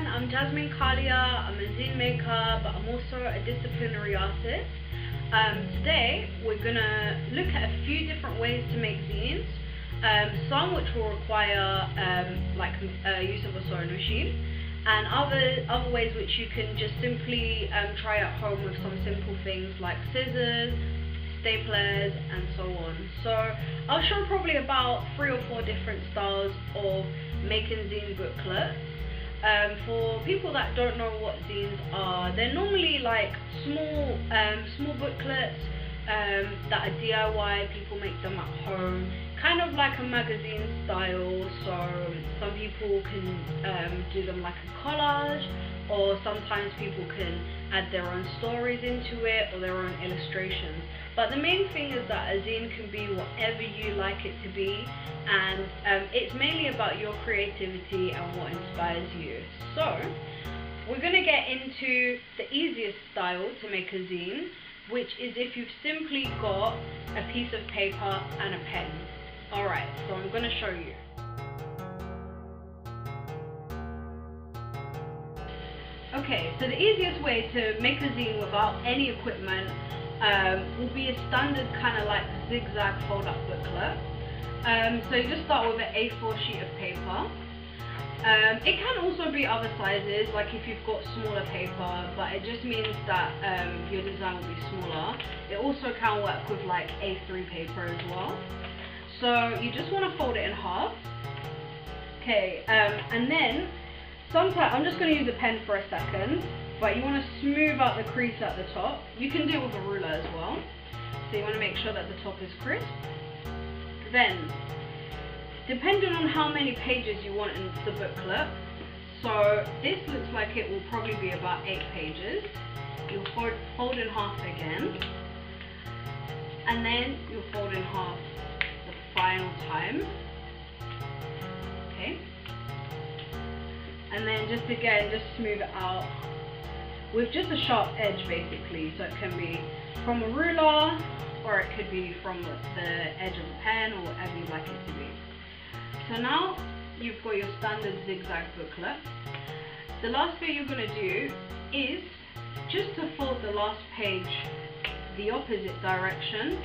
everyone, I'm Jasmine Kahlia. I'm a zine maker, but I'm also a disciplinary artist. Today we're gonna look at a few different ways to make zines. Some which will require use of a sewing machine, and other ways which you can just simply try at home with some simple things like scissors, staplers, and so on. So I'll show probably about 3 or 4 different styles of making zine booklets. For people that don't know what zines are, they're normally like small booklets that are DIY. People make them at home, kind of like a magazine style. So some people can do them like a collage, or sometimes people can add their own stories into it or their own illustrations. But the main thing is that a zine can be whatever you like it to be, and it's mainly about your creativity and what inspires you. So we're going to get into the easiest style to make a zine, which is if you've simply got a piece of paper and a pen. Alright, so I'm going to show you. Okay, so the easiest way to make a zine without any equipment will be a standard kind of like zigzag fold-up booklet. So you just start with an A4 sheet of paper. It can also be other sizes, like if you've got smaller paper, but it just means that your design will be smaller. It also can work with like A3 paper as well. So you just want to fold it in half. Okay, and then sometimes I'm just going to use a pen for a second, but you want to smooth out the crease at the top. You can do it with a ruler as well. So you want to make sure that the top is crisp. Then, depending on how many pages you want in the booklet, so this looks like it will probably be about 8 pages. You'll fold in half again, and then you'll fold in half the final time. Okay. And then just smooth it out with just a sharp edge basically. So it can be from a ruler, or it could be from the edge of a pen, or whatever you like it to be. So now you've got your standard zigzag booklet. The last bit you're going to do is just to fold the last page the opposite direction.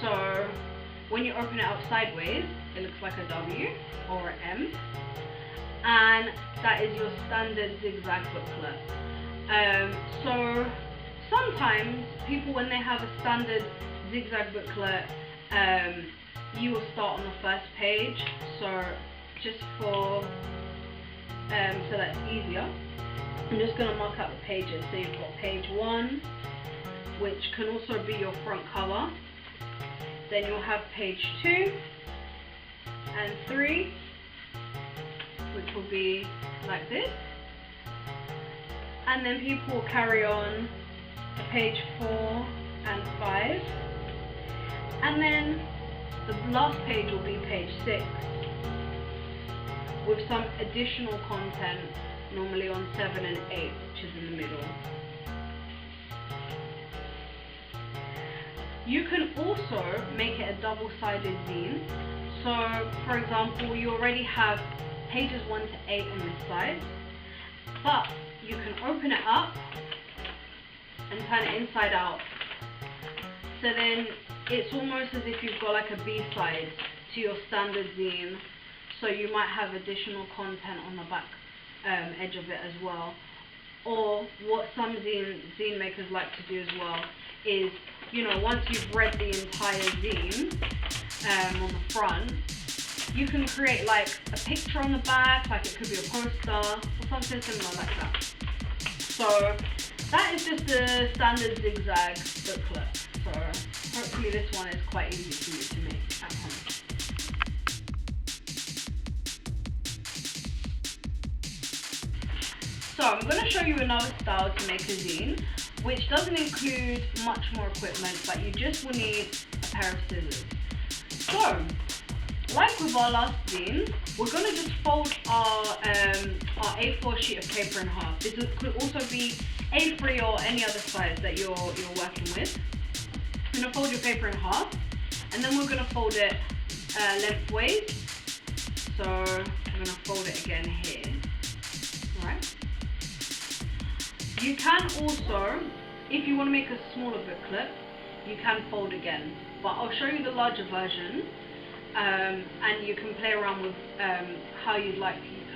So when you open it up sideways, it looks like a W or an M. And that is your standard zigzag booklet. So sometimes people, when they have a standard zigzag booklet, you will start on the first page. So just for so that's easier, I'm just going to mark out the pages. So you've got page 1, which can also be your front cover. Then you'll have page 2 and 3, which will be like this, and then people will carry on to page 4 and 5, and then the last page will be page 6 with some additional content, normally on 7 and 8, which is in the middle. You can also make it a double-sided zine. So for example, you already have pages 1 to 8 on this side, but you can open it up and turn it inside out. So then it's almost as if you've got like a B-side to your standard zine. So you might have additional content on the back edge of it as well. Or what some zine makers like to do as well is, you know, once you've read the entire zine on the front, you can create like a picture on the back, like it could be a poster or something similar like that. So that is just a standard zigzag booklet. So hopefully this one is quite easy for you to make at home. So I'm going to show you another style to make a zine, which doesn't include much more equipment, but you just will need a pair of scissors. So, like with our last zine, we're going to just fold our A4 sheet of paper in half. This could also be A3 or any other size that you're working with. You're going to fold your paper in half, and then we're going to fold it lengthways. So I'm going to fold it again here. Alright. You can also, if you want to make a smaller booklet, you can fold again, but I'll show you the larger version, and you can play around with how you'd like,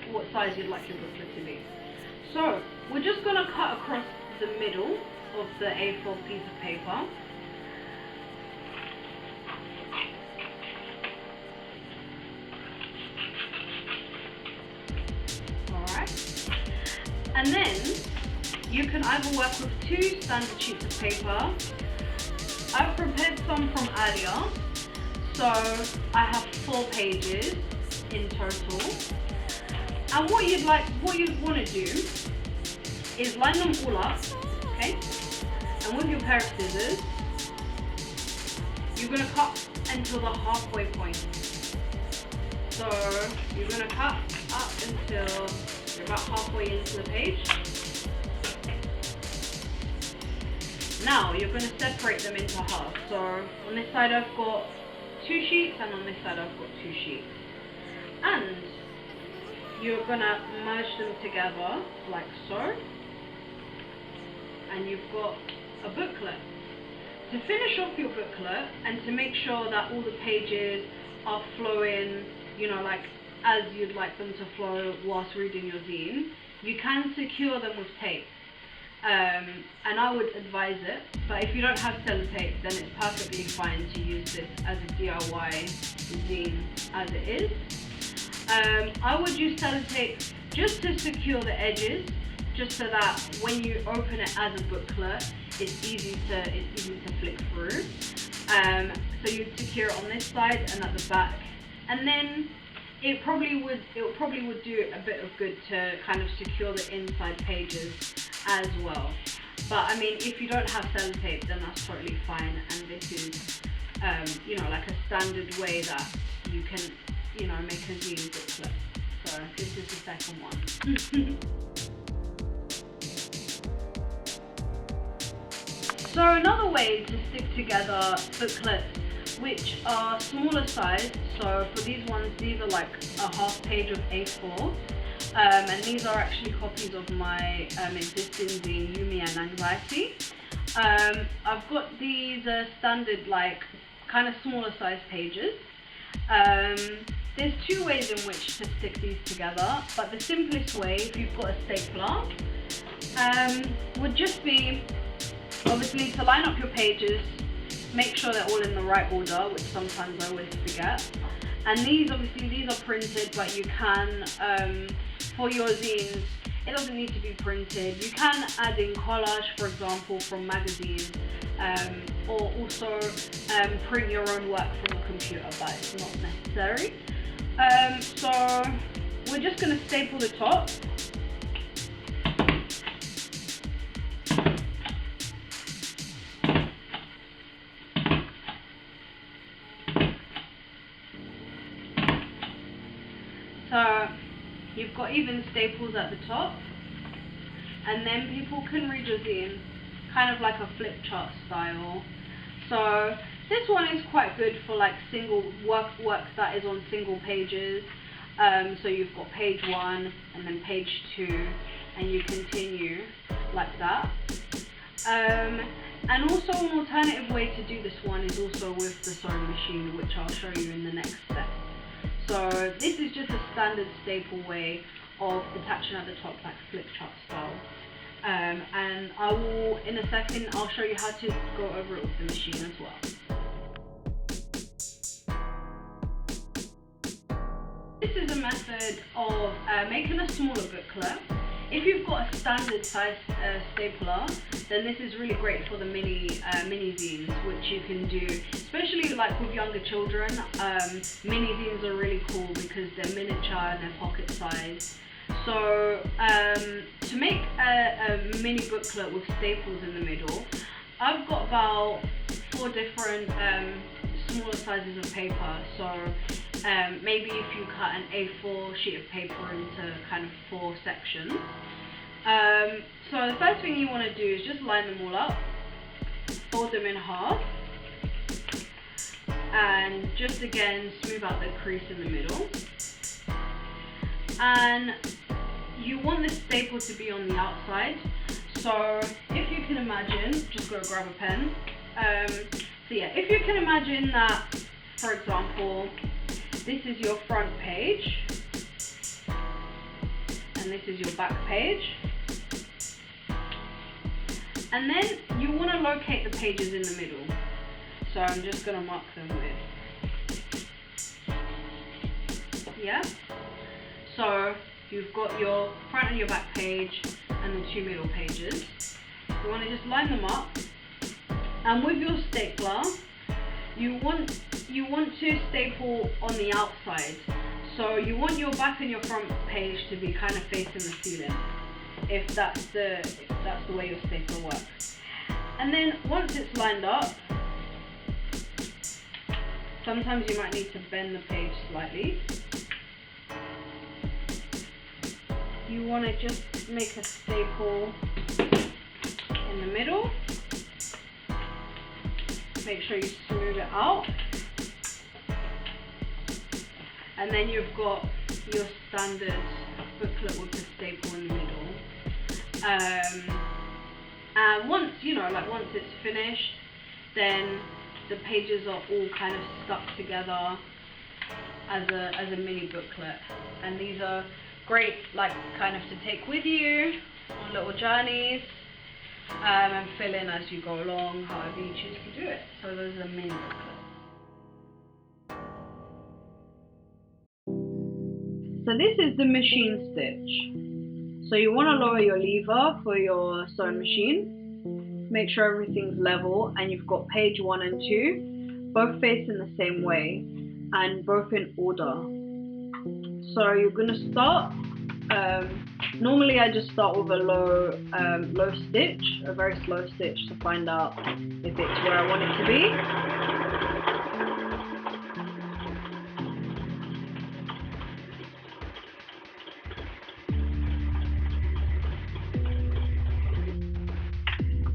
what size you'd like your booklet to be. So we're just going to cut across the middle of the A4 piece of paper. Alright, and then you can either work with 2 standard sheets of paper. I've prepared some from earlier, so I have 4 pages in total. And what you'd want to do is line them all up, okay? And with your pair of scissors, you're going to cut until the halfway point. So you're going to cut up until you're about halfway into the page. Now you're going to separate them into half. So on this side I've got 2 sheets, and on this side I've got 2 sheets. And you're going to merge them together like so. And you've got a booklet. To finish off your booklet and to make sure that all the pages are flowing, you know, like as you'd like them to flow whilst reading your zine, you can secure them with tape. And I would advise it, but if you don't have sellotape, then it's perfectly fine to use this as a DIY zine as it is. I would use sellotape just to secure the edges, just so that when you open it as a booklet, it's easy to flick through. So you'd secure it on this side and at the back, and then it probably would do a bit of good to kind of secure the inside pages as well. But I mean, if you don't have sellotape, then that's totally fine, and this is you know, like a standard way that you can, you know, make a zine booklet. So this is the second one. So another way to stick together booklets which are smaller size, so for these ones, these are like a half page of A4, and these are actually copies of my existing zine, Yumi and Anxiety. I've got these standard, like, kind of smaller size pages. There's 2 ways in which to stick these together, but the simplest way, if you've got a stapler, would just be obviously to line up your pages, make sure they're all in the right order, which sometimes I always forget. And these, obviously, these are printed, but you can, for your zines, it doesn't need to be printed. You can add in collage, for example, from magazines, or also print your own work from a computer, but it's not necessary. So we're just going to staple the top. So you've got even staples at the top, and then people can read your zine kind of like a flip chart style. So this one is quite good for like single work that is on single pages. So you've got page 1 and then page 2, and you continue like that. And also an alternative way to do this one is also with the sewing machine, which I'll show you in the next step. So this is just a standard staple way of attaching at the top, like flip chart style. And I will, in a second, I'll show you how to go over it with the machine as well. This is a method of making a smaller booklet. If you've got a standard size stapler, then this is really great for the mini zines, which you can do, especially like with younger children. Mini zines are really cool because they're miniature and they're pocket size. So to make a mini booklet with staples in the middle, I've got about 4 different smaller sizes of paper. So maybe if you cut an A4 sheet of paper into kind of 4 sections. So the first thing you want to do is just line them all up, fold them in half, and just again smooth out the crease in the middle. And you want the staple to be on the outside, so So if you can imagine, just go grab a pen. So yeah, if you can imagine that, for example, this is your front page and this is your back page, and then you want to locate the pages in the middle. So I'm just going to mark them with, yeah. So you've got your front and your back page and the two middle pages. You want to just line them up, and with your stapler, you want to staple on the outside. So you want your back and your front page to be kind of facing the ceiling, if that's the way your stapler works. And then once it's lined up, sometimes you might need to bend the page slightly. You want to just make a staple in the middle. Make sure you smooth it out. And then you've got your standard booklet with the staple in the middle. And once it's finished, then the pages are all kind of stuck together as a mini booklet. And these are great, like, kind of to take with you on little journeys, and fill in as you go along, however you choose to do it. So those are the mini booklets. So this is the machine stitch. So you want to lower your lever for your sewing machine. Make sure everything's level, and you've got page 1 and 2, both facing the same way and both in order. So you're going to start, normally I just start with a low stitch, a very slow stitch, to find out if it's where I want it to be.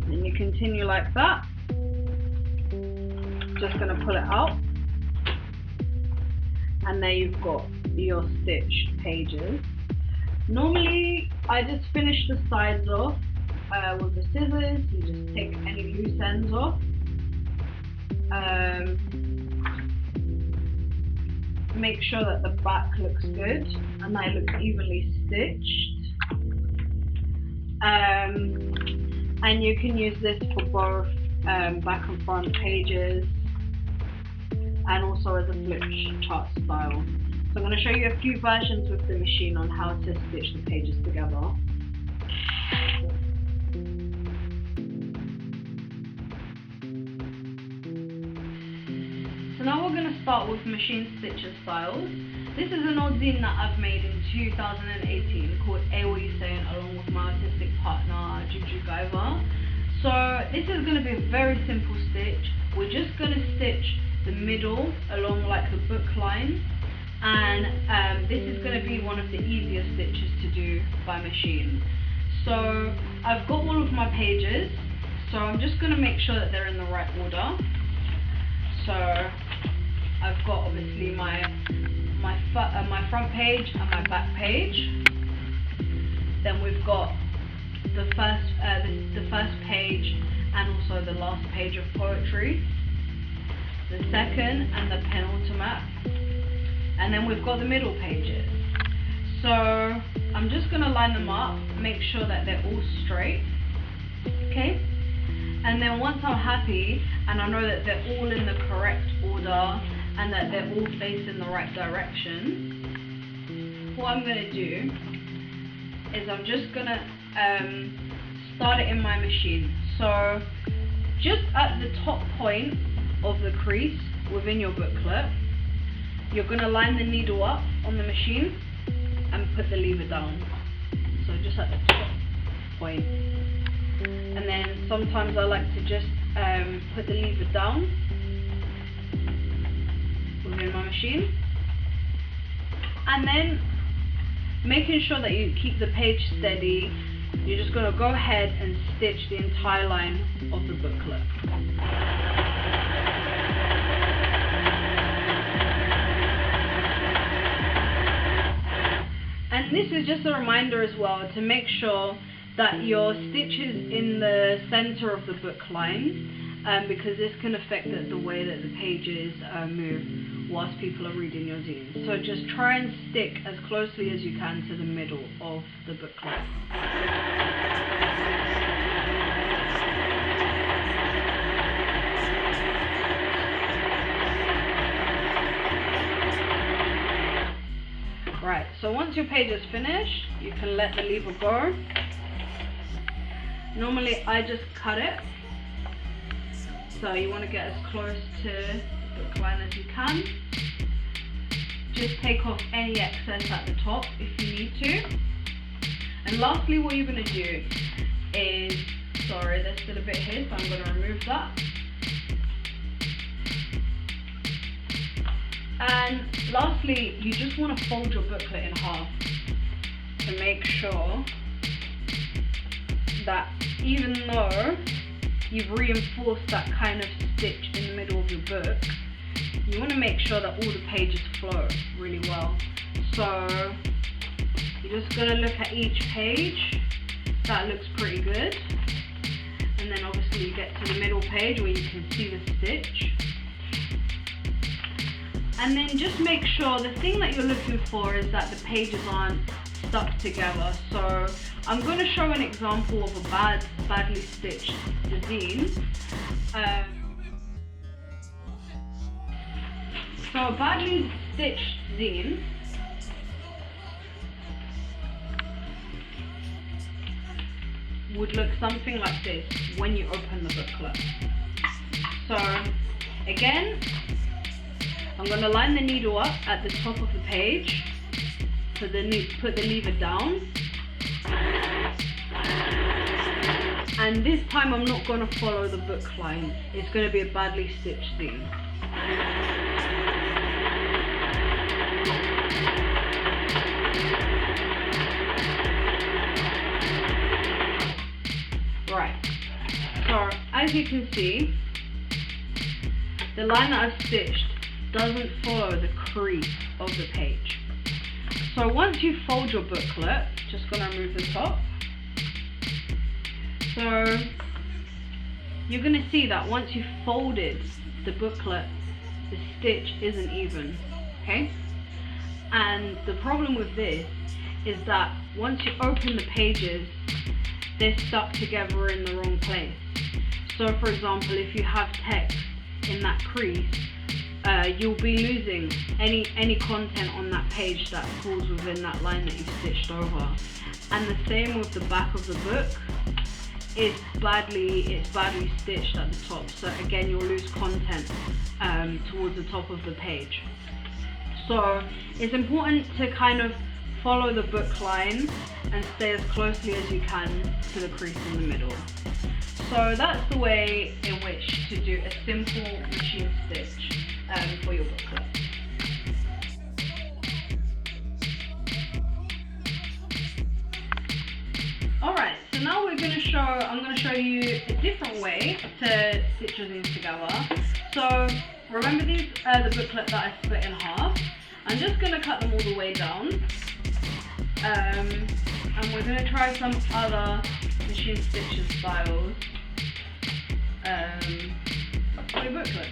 Then you continue like that. Just going to pull it out. And there you've got your stitched pages. Normally I just finish the sides off with the scissors. You just take any loose ends off. Make sure that the back looks good and that it looks evenly stitched. And you can use this for both back and front pages, and also as a flip chart style. So I'm going to show you a few versions with the machine on how to stitch the pages together. So now we're going to start with machine stitcher styles. This is an old zine that I've made in 2018 called What You Saying, along with my artistic partner Juju Gaiva. So this is going to be a very simple stitch. We're just going to stitch the middle along like the book line, and this is going to be one of the easier stitches to do by machine. So I've got all of my pages, so I'm just going to make sure that they're in the right order. So I've got obviously my front page and my back page. Then we've got the first page and also the last page of poetry, the second and the penultimate, and then we've got the middle pages. So I'm just going to line them up, make sure that they're all straight, okay? And then once I'm happy and I know that they're all in the correct order and that they're all facing the right direction, what I'm going to do is I'm just going to start it in my machine. So just at the top point of the crease within your booklet, you're going to line the needle up on the machine and put the lever down. So just at the top point. And then sometimes I like to just put the lever down within my machine. And then making sure that you keep the page steady, you're just going to go ahead and stitch the entire line of the booklet. And this is just a reminder as well to make sure that your stitch is in the center of the book line, because this can affect the way that the pages move whilst people are reading your zine. So just try and stick as closely as you can to the middle of the book line. Right, so once your page is finished, you can let the lever go. Normally I just cut it, so you want to get as close to the book line as you can. Just take off any excess at the top if you need to. And lastly, what you're going to do is, sorry, there's still a bit here, so I'm going to remove that. And lastly, you just want to fold your booklet in half to make sure that even though you've reinforced that kind of stitch in the middle of your book, you want to make sure that all the pages flow really well. So you're just going to look at each page. That looks pretty good. And then obviously you get to the middle page where you can see the stitch. And then just make sure, the thing that you're looking for is that the pages aren't stuck together. So I'm going to show an example of a badly stitched zine. So a badly stitched zine would look something like this when you open the booklet. So again, I'm going to line the needle up at the top of the page, put the lever down, and this time I'm not going to follow the book line. It's going to be a badly stitched zine. Right, so as you can see, the line that I've stitched doesn't follow the crease of the page. So once you fold your booklet, just going to remove the top. So you're going to see that once you've folded the booklet, the stitch isn't even, okay? And the problem with this is that once you open the pages, they're stuck together in the wrong place. So for example, if you have text in that crease, you'll be losing any content on that page that falls within that line that you've stitched over. And the same with the back of the book. It's badly stitched at the top, so again you'll lose content towards the top of the page. So it's important to kind of follow the book line and stay as closely as you can to the crease in the middle. So that's the way in which to do a simple machine stitch for your booklet. Alright, so now I'm going to show you a different way to stitch your zines together. So remember these the booklet that I split in half. I'm just going to cut them all the way down. And we're going to try some other machine stitches styles for your booklet.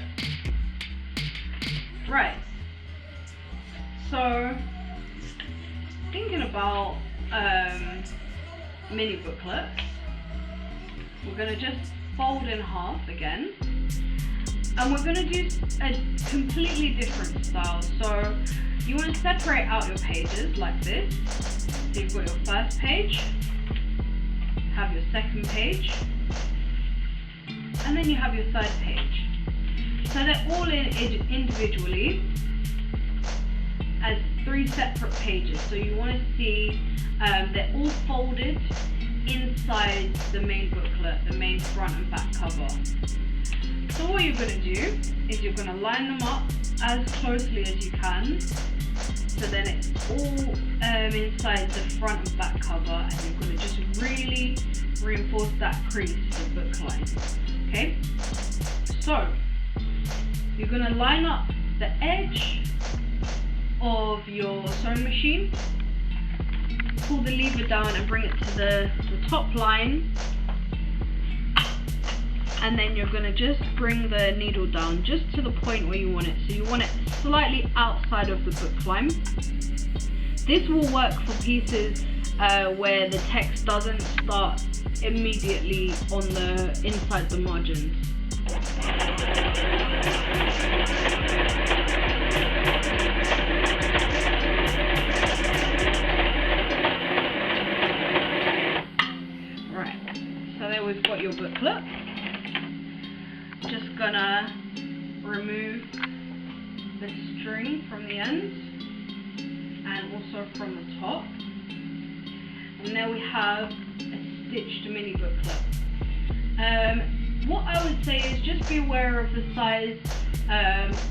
Right, so thinking about mini booklets, we're going to just fold in half again, and we're going to do a completely different style. So you want to separate out your pages like this. So you've got your first page, have your second page, and then you have your third page. So they're all in individually as 3 separate pages. So you want to see they're all folded inside the main booklet, the main front and back cover. So what you're going to do is you're going to line them up as closely as you can, so then it's all inside the front and back cover, and you're going to just really reinforce that crease of the book line. Okay, so you're going to line up the edge of your sewing machine pull the lever down and bring it to the top line, and then you're going to just bring the needle down just to the point where you want it. So you want it slightly outside of the book line. This will work for pieces where the text doesn't start immediately on the inside the margins. Right, so there we've got your booklet. Just gonna remove the string from the ends and also from the top, and there we have a stitched mini booklet. What I would say is just be aware of the size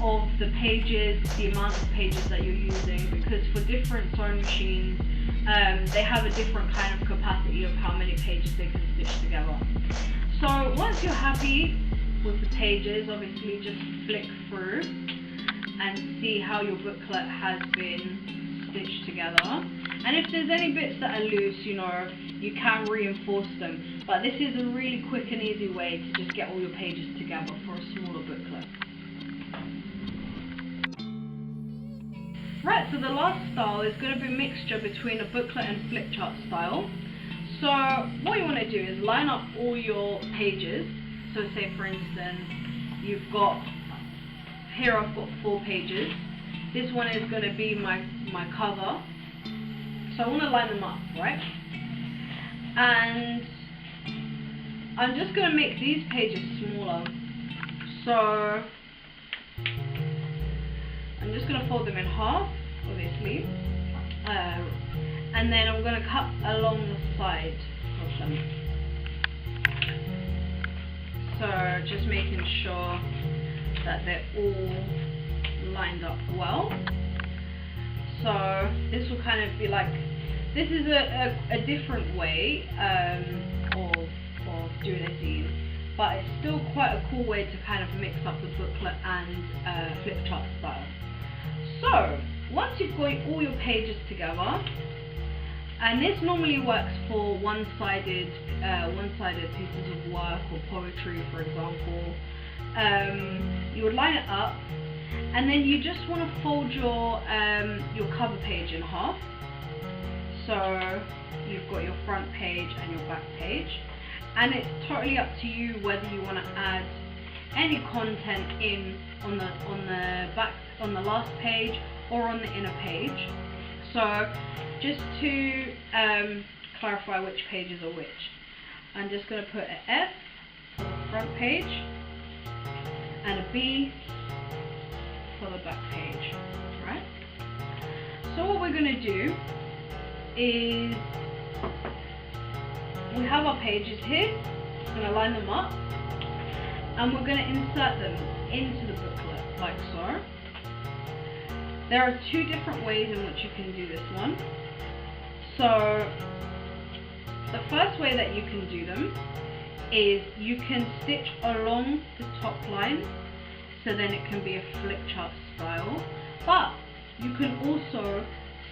of the pages, the amount of pages that you're using, because for different sewing machines they have a different kind of capacity of how many pages they can stitch together. So once you're happy with the pages, obviously just flick through and see how your booklet has been stitched together. And if there's any bits that are loose, you know, you can reinforce them. But this is a really quick and easy way to just get all your pages together for a smaller booklet. Right, so the last style is going to be a mixture between a booklet and flip chart style. So what you want to do is line up all your pages. So say for instance, you've got, here I've got 4 pages. This one is going to be my cover. So I want to line them up, right? And I'm just going to make these pages smaller. So I'm just going to fold them in half, obviously. And then I'm going to cut along the side of them. So just making sure that they're all lined up well. So this will kind of be like, this is a different way of doing a zine, but it's still quite a cool way to kind of mix up the booklet and flip chart style. So once you've got all your pages together, and this normally works for one-sided pieces of work or poetry, for example, you would line it up, and then you just want to fold your cover page in half. So you've got your front page and your back page, and it's totally up to you whether you want to add any content in on the back, on the last page, or on the inner page. So just to clarify which pages are which, I'm just going to put an F for the front page and a B for the back page, right? So what we're going to do is, we have our pages here, we're going to line them up, and we're going to insert them into the booklet, like so. There are 2 different ways in which you can do this one. So the first way that you can do them is you can stitch along the top line, so then it can be a flip chart style, but you can also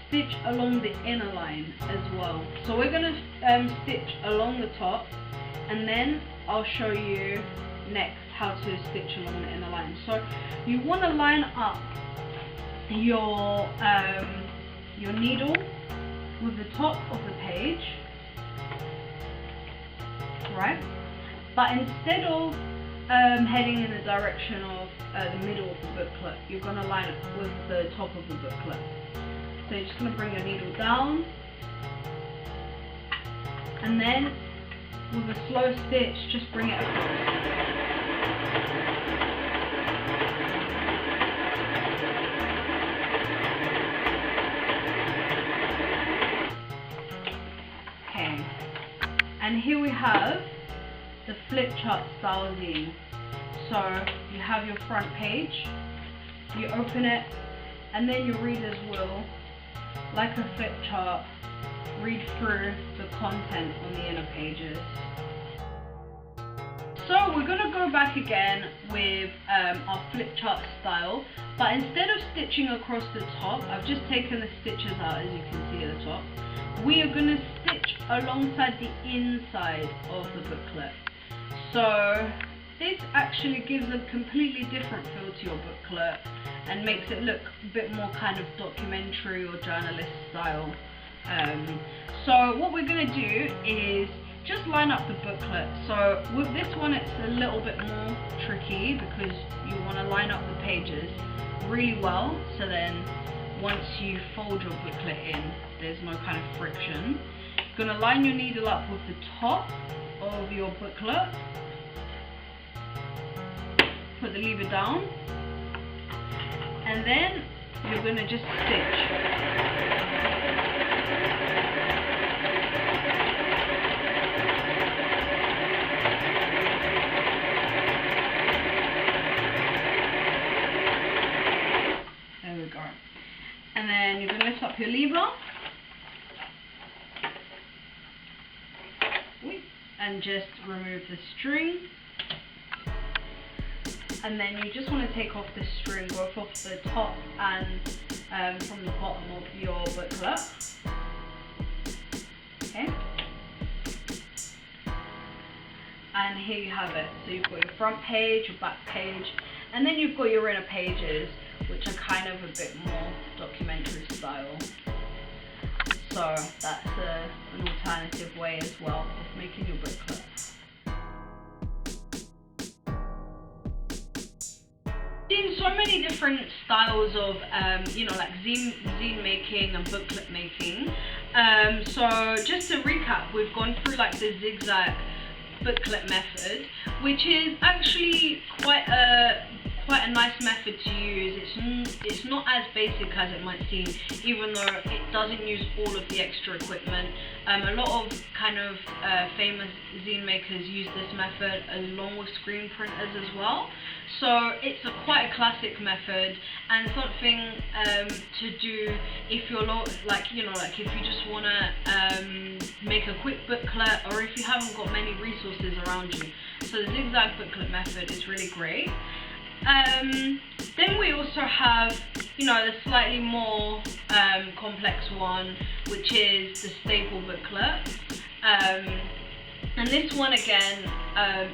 stitch along the inner line as well. So we're going to stitch along the top, and then I'll show you next how to stitch along the inner line. So you want to line up your needle with the top of the page, right? But instead of heading in the direction of the middle of the booklet, you're going to line up with the top of the booklet. So you're just going to bring your needle down, and then with a slow stitch, just bring it across. Okay, and here we have the flip chart style zine. So you have your front page, you open it, and then your readers will, like a flip chart, read through the content on the inner pages. So we're gonna go back again with our flip chart style, but instead of stitching across the top, I've just taken the stitches out, as you can see at the top. We are gonna stitch alongside the inside of the booklet. So this actually gives a completely different feel to your booklet and makes it look a bit more kind of documentary or journalist style. So what we're going to do is just line up the booklet. So with this one it's a little bit more tricky because you want to line up the pages really well, so then once you fold your booklet in, there's no kind of friction. You're going to line your needle up with the top of your booklet, put the lever down, and then you're going to just stitch. And then you're going to lift up your lever and just remove the string, and then you just want to take off the string both off the top and from the bottom of your booklet. Okay, and here you have it. So you've got your front page, your back page, and then you've got your inner pages, which are kind of a bit more documentary style. So that's an alternative way as well of making your booklet. Seen so many different styles of like zine making and booklet making. So just to recap, we've gone through like the zigzag booklet method, which is actually quite a nice method to use. It's not as basic as it might seem, even though it doesn't use all of the extra equipment. A lot of kind of famous zine makers use this method along with screen printers as well. So it's quite a classic method and something to do if you're like if you just want to make a quick booklet, or if you haven't got many resources around you. So the zigzag booklet method is really great. Then we also have, the slightly more complex one, which is the staple booklet. And this one again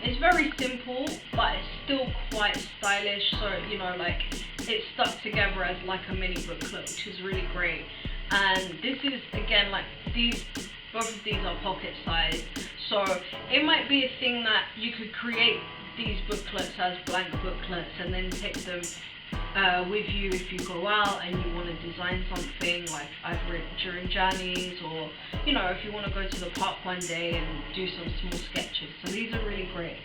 is very simple, but it's still quite stylish. So it's stuck together as like a mini booklet, which is really great. And this is again both of these are pocket size, so it might be a thing that you could create these booklets as blank booklets and then take them with you if you go out and you want to design something, like either during journeys, or if you want to go to the park one day and do some small sketches. So these are really great.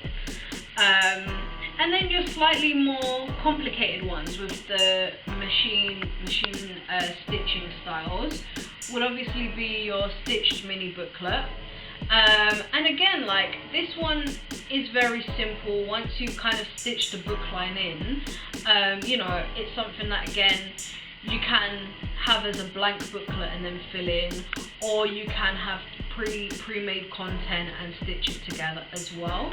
And then your slightly more complicated ones with the machine stitching styles would obviously be your stitched mini booklet. And again, like this one is very simple. Once you kind of stitch the book line in, it's something that again you can have as a blank booklet and then fill in, or you can have pre-made content and stitch it together as well.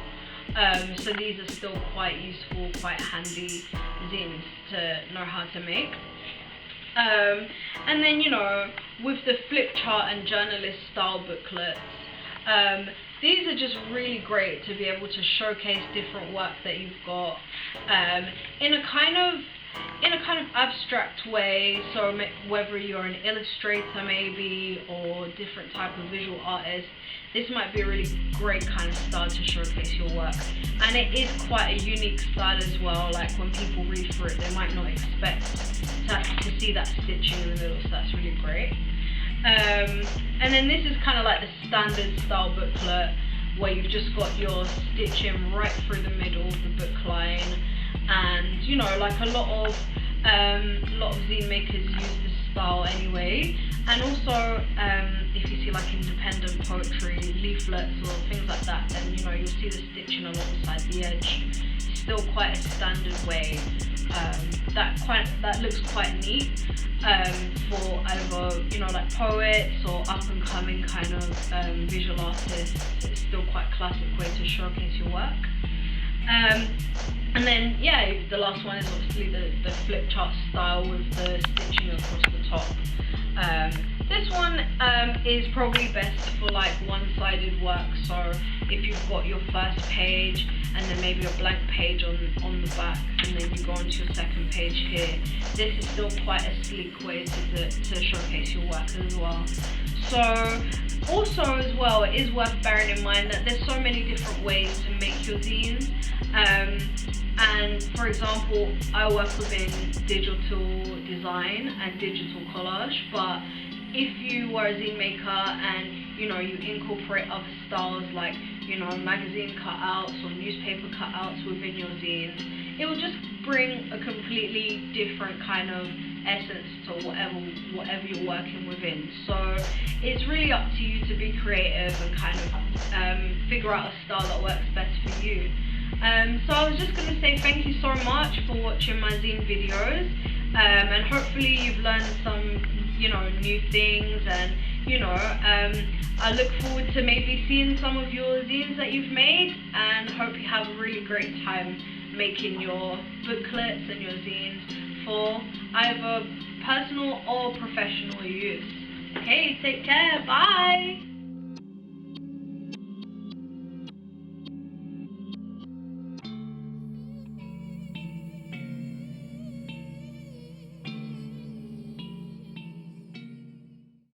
So these are still quite useful, quite handy zines to know how to make. And then with the flip chart and journalist style booklets, these are just really great to be able to showcase different work that you've got in a kind of abstract way. So whether you're an illustrator maybe, or different type of visual artist, this might be a really great kind of style to showcase your work. And it is quite a unique style as well. Like when people read through it, they might not expect to see that stitching in the middle, so that's really great. And then this is kind of like the standard style booklet, where you've just got your stitching right through the middle of the book line. And like a lot of zine makers use this style anyway. And also if you see like independent poetry leaflets or things like that, then you'll see the stitching alongside the edge. It's still quite a standard way that looks quite neat for either like poets or up and coming kind of visual artists. It's still quite a classic way to showcase your work. And then yeah, the last one is obviously the flip chart style with the stitching across the top. This one is probably best for like one-sided work, so if you've got your first page and then maybe a blank page on the back, and then you go onto your second page here, this is still quite a sleek way to showcase your work as well. So also as well, it is worth bearing in mind that there's so many different ways to make your zines. And for example, I work within digital design and digital collage, but if you were a zine maker and you incorporate other styles like magazine cutouts or newspaper cutouts within your zines, it will just bring a completely different kind of essence to whatever you're working within. So it's really up to you to be creative and kind of figure out a style that works best for you. So I was just going to say thank you so much for watching my zine videos, and hopefully you've learned some new things, and I look forward to maybe seeing some of your zines that you've made, and hope you have a really great time making your booklets and your zines for either personal or professional use. Okay, take care, bye!